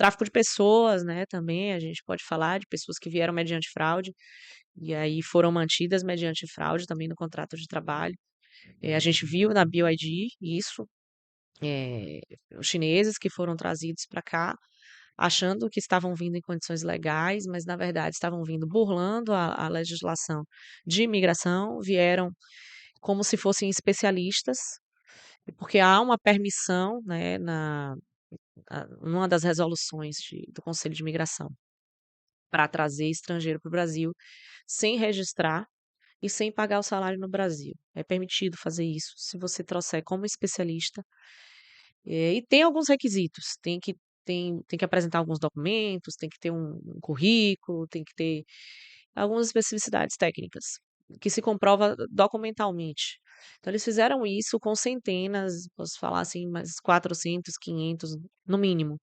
Tráfico de pessoas, né, também a gente pode falar de pessoas que vieram mediante fraude, e aí foram mantidas mediante fraude também no contrato de trabalho. A gente viu na BioID isso, eh, os chineses que foram trazidos para cá, achando que estavam vindo em condições legais, mas na verdade estavam vindo burlando a legislação de imigração, vieram como se fossem especialistas, porque há uma permissão, né, numa das resoluções do Conselho de Imigração para trazer estrangeiro para o Brasil sem registrar e sem pagar o salário no Brasil. É permitido fazer isso se você trouxer como especialista. E tem alguns requisitos, tem que apresentar alguns documentos, tem que ter um currículo, tem que ter algumas especificidades técnicas, que se comprova documentalmente. Então eles fizeram isso com centenas, posso falar assim, mais 400, 500 no mínimo,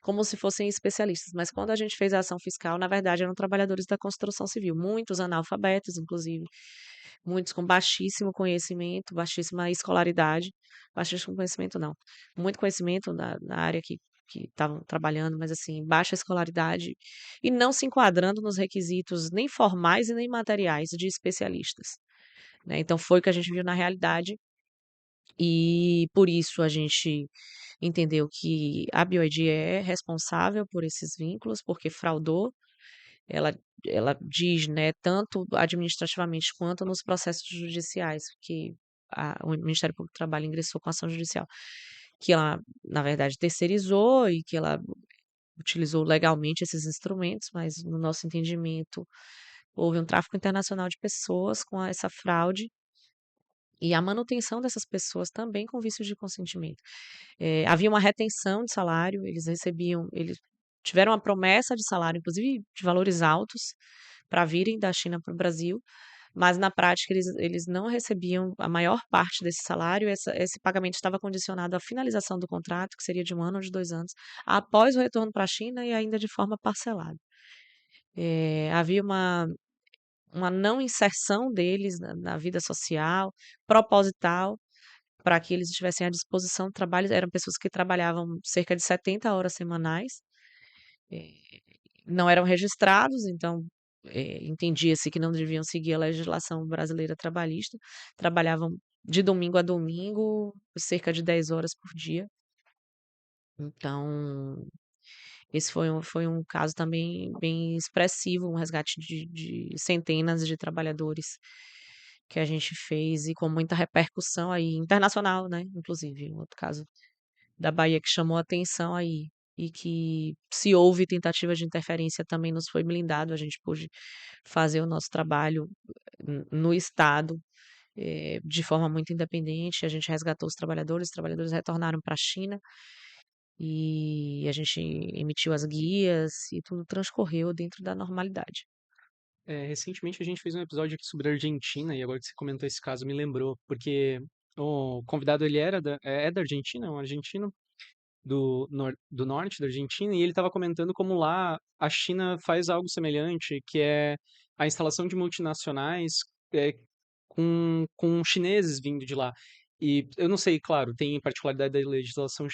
como se fossem especialistas. Mas quando a gente fez a ação fiscal, na verdade eram trabalhadores da construção civil, muitos analfabetos, inclusive, muitos com baixíssimo conhecimento, baixíssima escolaridade, baixíssimo conhecimento não, muito conhecimento na área que estavam trabalhando, mas assim, baixa escolaridade e não se enquadrando nos requisitos nem formais e nem materiais de especialistas, né? Então foi o que a gente viu na realidade e por isso a gente entendeu que a BioID é responsável por esses vínculos, porque fraudou, ela, ela diz, né, tanto administrativamente quanto nos processos judiciais, que o Ministério Público do Trabalho ingressou com ação judicial, que ela, na verdade, terceirizou e que ela utilizou legalmente esses instrumentos, mas no nosso entendimento houve um tráfico internacional de pessoas com essa fraude e a manutenção dessas pessoas também com vício de consentimento. Havia uma retenção de salário, eles tiveram a promessa de salário, inclusive de valores altos, para virem da China para o Brasil, mas na prática eles não recebiam a maior parte desse salário, esse pagamento estava condicionado à finalização do contrato, que seria de 1 ano ou de 2 anos, após o retorno para a China e ainda de forma parcelada. Havia uma não inserção deles na vida social, proposital, para que eles estivessem à disposição do trabalho. Eram pessoas que trabalhavam cerca de 70 horas semanais, eh, não eram registrados, então entendia-se que não deviam seguir a legislação brasileira trabalhista, trabalhavam de domingo a domingo, cerca de 10 horas por dia. Então, esse foi um caso também bem expressivo, um resgate de centenas de trabalhadores que a gente fez e com muita repercussão aí, internacional, né, inclusive, um outro caso da Bahia que chamou a atenção aí, e que se houve tentativa de interferência também nos foi blindado, a gente pôde fazer o nosso trabalho no estado, de forma muito independente, a gente resgatou os trabalhadores retornaram para a China, e a gente emitiu as guias e tudo transcorreu dentro da normalidade. Recentemente a gente fez um episódio aqui sobre a Argentina e agora que você comentou esse caso me lembrou, porque o convidado ele é da Argentina, é um argentino do norte da Argentina, e ele estava comentando como lá a China faz algo semelhante, que é a instalação de multinacionais é, com chineses vindo de lá. E eu não sei, claro, tem particularidade da legislação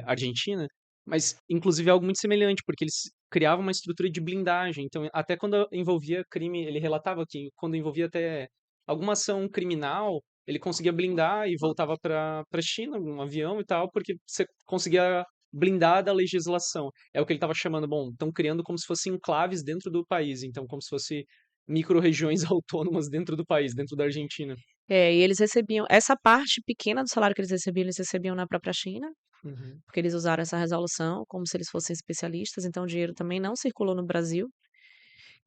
argentina, mas inclusive é algo muito semelhante, porque eles criavam uma estrutura de blindagem. Então, até quando envolvia crime, ele relatava que quando envolvia até alguma ação criminal, ele conseguia blindar e voltava para China, um avião e tal, porque você conseguia blindar da legislação. É o que ele estava chamando, bom, estão criando como se fossem enclaves dentro do país, então como se fosse micro-regiões autônomas dentro do país, dentro da Argentina. E eles recebiam essa parte pequena do salário que eles recebiam na própria China, Uhum. porque eles usaram essa resolução como se eles fossem especialistas, então o dinheiro também não circulou no Brasil.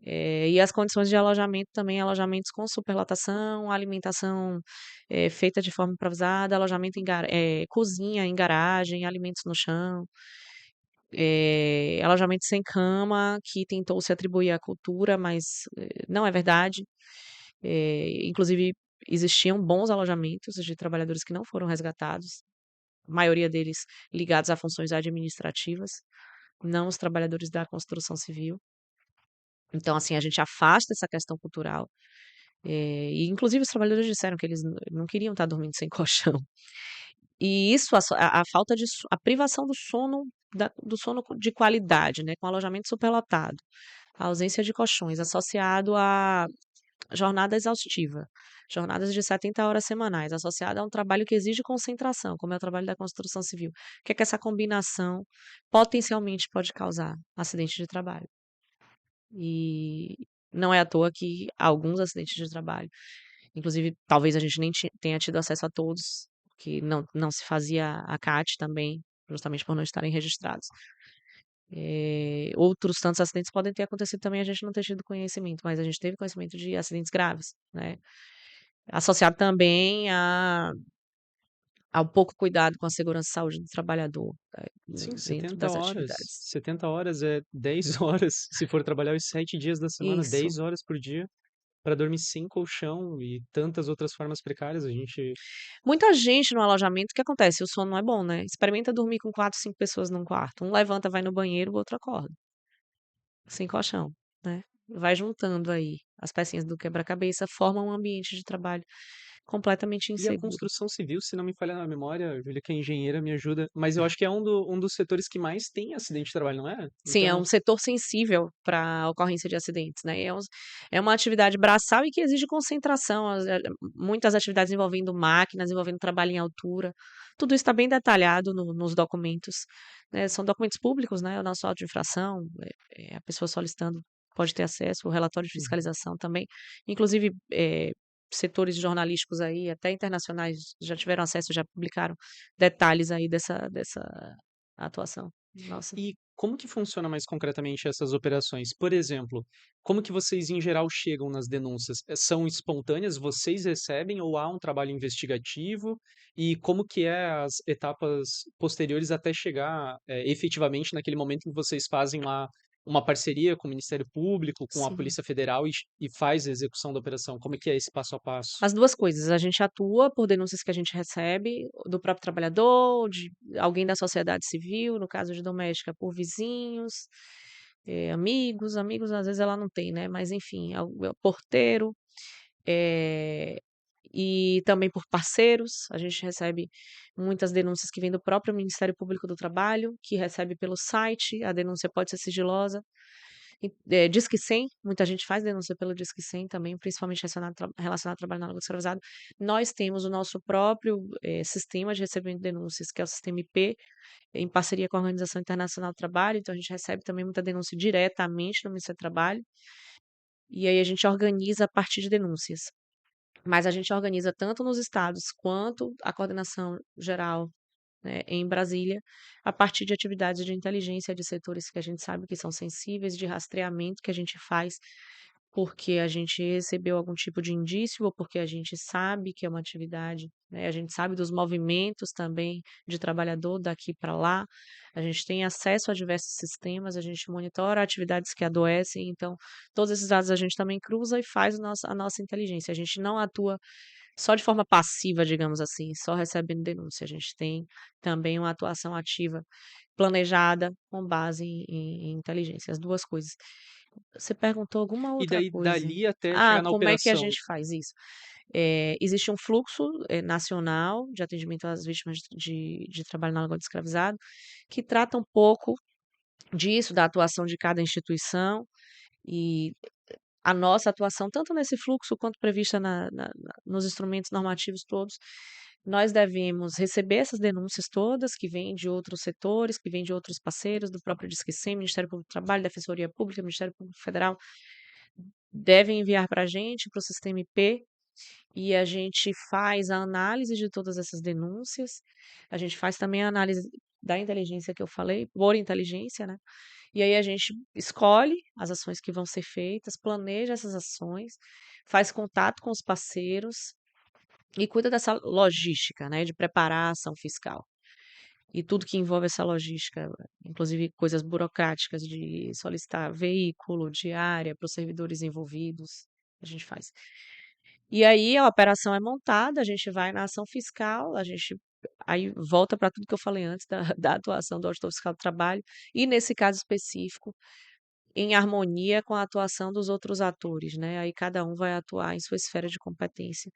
E as condições de alojamento também, alojamentos com superlotação, alimentação feita de forma improvisada, alojamento cozinha em garagem, alimentos no chão, alojamento sem cama, que tentou se atribuir à cultura, mas não é verdade. Inclusive, existiam bons alojamentos de trabalhadores que não foram resgatados, a maioria deles ligados a funções administrativas, não os trabalhadores da construção civil. Então, assim, a gente afasta essa questão cultural. E inclusive os trabalhadores disseram que eles não queriam estar dormindo sem colchão. E isso, a falta de a privação do sono do sono de qualidade, né, com alojamento superlotado, a ausência de colchões, associado a jornada exaustiva, jornadas de 70 horas semanais, associada a um trabalho que exige concentração, como é o trabalho da construção civil. O que é que essa combinação potencialmente pode causar? Acidente de trabalho. E não é à toa que alguns acidentes de trabalho, inclusive talvez a gente nem tenha tido acesso a todos, que não se fazia a CAT também, justamente por não estarem registrados. Outros tantos acidentes podem ter acontecido também, a gente não ter tido conhecimento, mas a gente teve conhecimento de acidentes graves, né? Associado também ao pouco cuidado com a segurança e saúde do trabalhador, Sim, dentro 70 das horas. atividades. 70 horas é 10 horas, se for trabalhar os 7 dias da semana, Isso. 10 horas por dia, para dormir sem colchão e tantas outras formas precárias. A gente Muita gente no alojamento, o que acontece? O sono não é bom, né? Experimenta dormir com 4, 5 pessoas num quarto. Um levanta, vai no banheiro, o outro acorda, sem colchão, né? Vai juntando aí as pecinhas do quebra-cabeça, forma um ambiente de trabalho completamente e a inseguro. construção civil, se não me falha na memória, a Júlia que é engenheira me ajuda, mas eu acho que é um dos setores que mais tem acidente de trabalho, não é? Sim, é Então um setor sensível para a ocorrência de acidentes, né, é uma atividade braçal e que exige concentração, muitas atividades envolvendo máquinas, envolvendo trabalho em altura, tudo isso está bem detalhado nos documentos, né, são documentos públicos, né, o nosso auto de infração, a pessoa solicitando pode ter acesso, o relatório de uhum. fiscalização também, inclusive, setores jornalísticos aí, até internacionais, já tiveram acesso, já publicaram detalhes aí dessa atuação. Nossa. E como que funciona mais concretamente essas operações? Por exemplo, como que vocês em geral chegam nas denúncias? São espontâneas, vocês recebem ou há um trabalho investigativo? E como que é as etapas posteriores até chegar, efetivamente naquele momento em que vocês fazem lá uma parceria com o Ministério Público, com a Sim. Polícia Federal e faz a execução da operação? Como é que é esse passo a passo? As 2 coisas, a gente atua por denúncias que a gente recebe do próprio trabalhador, de alguém da sociedade civil, no caso de doméstica, por vizinhos, amigos às vezes ela não tem, né, mas enfim, é o porteiro, eh, e também por parceiros, a gente recebe muitas denúncias que vêm do próprio Ministério Público do Trabalho, que recebe pelo site, a denúncia pode ser sigilosa. Disque 100, muita gente faz denúncia pelo Disque 100 também, principalmente relacionado ao trabalho análogo escravizado. Nós temos o nosso próprio, sistema de recebimento de denúncias, que é o sistema IP, em parceria com a Organização Internacional do Trabalho, então a gente recebe também muita denúncia diretamente no Ministério do Trabalho, e aí a gente organiza a partir de denúncias. Mas a gente organiza tanto nos estados quanto a coordenação geral, né, em Brasília, a partir de atividades de inteligência de setores que a gente sabe que são sensíveis, de rastreamento que a gente faz porque a gente recebeu algum tipo de indício ou porque a gente sabe que é uma atividade, né, a gente sabe dos movimentos também de trabalhador daqui para lá, a gente tem acesso a diversos sistemas, a gente monitora atividades que adoecem, então todos esses dados a gente também cruza e faz a nossa inteligência. A gente não atua só de forma passiva, digamos assim, só recebendo denúncia. A gente tem também uma atuação ativa, planejada, com base em inteligência, as 2 coisas. Você perguntou alguma E outra daí coisa. dali até Ah, chegar na como é que a operação. gente faz isso? Existe um fluxo, nacional de atendimento às vítimas de trabalho análogo ao escravizado, que trata um pouco disso, da atuação de cada instituição, e a nossa atuação, tanto nesse fluxo quanto prevista nos instrumentos normativos todos, nós devemos receber essas denúncias todas que vêm de outros setores, que vêm de outros parceiros, do próprio Disque 100, Ministério Público do Trabalho, Defensoria Pública, Ministério Público Federal, devem enviar para a gente, para o sistema IP, e a gente faz a análise de todas essas denúncias, a gente faz também a análise da inteligência que eu falei, por inteligência, né? E aí a gente escolhe as ações que vão ser feitas, planeja essas ações, faz contato com os parceiros e cuida dessa logística, né, de preparar a ação fiscal. E tudo que envolve essa logística, inclusive coisas burocráticas de solicitar veículo, diária para os servidores envolvidos, a gente faz. E aí a operação é montada, a gente vai na ação fiscal, a gente aí volta para tudo que eu falei antes da da atuação do auditor fiscal do trabalho, e nesse caso específico, em harmonia com a atuação dos outros atores, né, aí cada um vai atuar em sua esfera de competência.